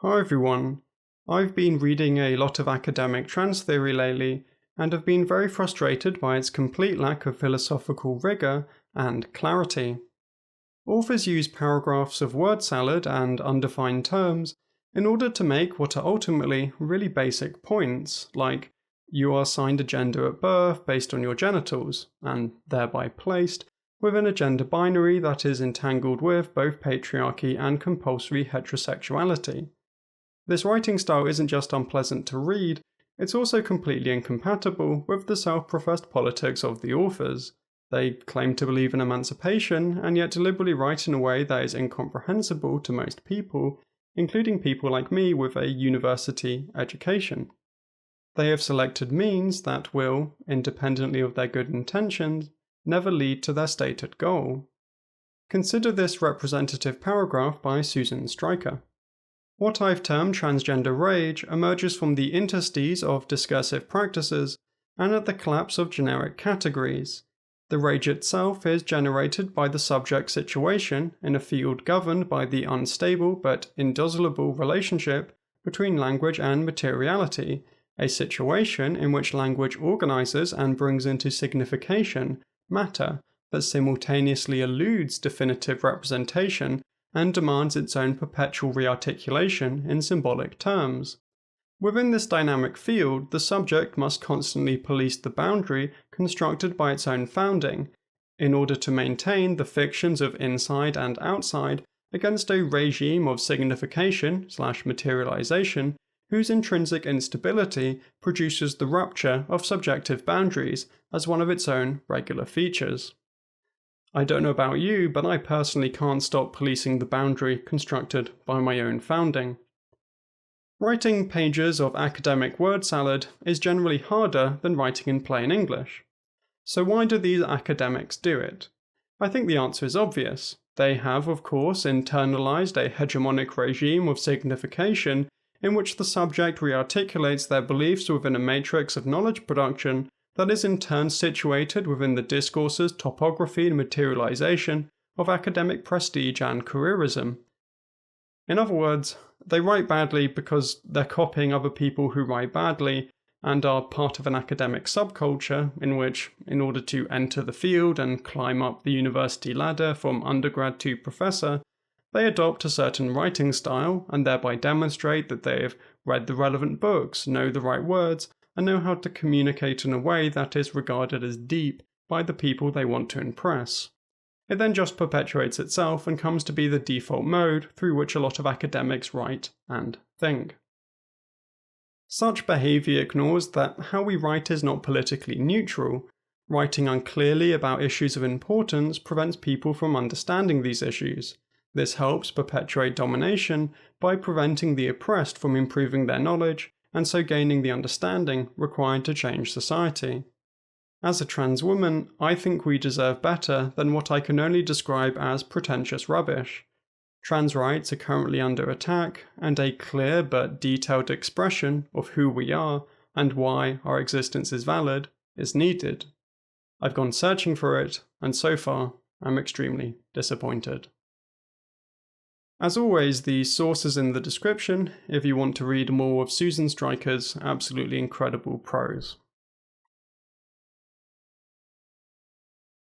Hi everyone. I've been reading a lot of academic trans theory lately and have been very frustrated by its complete lack of philosophical rigor and clarity. Authors use paragraphs of word salad and undefined terms in order to make what are ultimately really basic points, like you are assigned a gender at birth based on your genitals, and thereby placed within a gender binary that is entangled with both patriarchy and compulsory heterosexuality. This writing style isn't just unpleasant to read, it's also completely incompatible with the self-professed politics of the authors. They claim to believe in emancipation, and yet deliberately write in a way that is incomprehensible to most people, including people like me with a university education. They have selected means that will, independently of their good intentions, never lead to their stated goal. Consider this representative paragraph by Susan Stryker. What I've termed transgender rage emerges from the interstices of discursive practices and at the collapse of generic categories. The rage itself is generated by the subject situation in a field governed by the unstable but indissoluble relationship between language and materiality, a situation in which language organizes and brings into signification matter that simultaneously eludes definitive representation and demands its own perpetual rearticulation in symbolic terms. Within this dynamic field, the subject must constantly police the boundary constructed by its own founding, in order to maintain the fictions of inside and outside against a regime of signification/materialization whose intrinsic instability produces the rupture of subjective boundaries as one of its own regular features. I don't know about you, but I personally can't stop policing the boundary constructed by my own founding. Writing pages of academic word salad is generally harder than writing in plain English. So why do these academics do it? I think the answer is obvious. They have, of course, internalized a hegemonic regime of signification in which the subject rearticulates their beliefs within a matrix of knowledge production that is in turn situated within the discourse's topography and materialization of academic prestige and careerism. In other words, they write badly because they're copying other people who write badly and are part of an academic subculture in which, in order to enter the field and climb up the university ladder from undergrad to professor, they adopt a certain writing style and thereby demonstrate that they have read the relevant books, know the right words, and know how to communicate in a way that is regarded as deep by the people they want to impress. It then just perpetuates itself and comes to be the default mode through which a lot of academics write and think. Such behaviour ignores that how we write is not politically neutral. Writing unclearly about issues of importance prevents people from understanding these issues. This helps perpetuate domination by preventing the oppressed from improving their knowledge and so gaining the understanding required to change society. As a trans woman, I think we deserve better than what I can only describe as pretentious rubbish. Trans rights are currently under attack, and a clear but detailed expression of who we are and why our existence is valid is needed. I've gone searching for it, and so far, I'm extremely disappointed. As always, the source is in the description if you want to read more of Susan Stryker's absolutely incredible prose.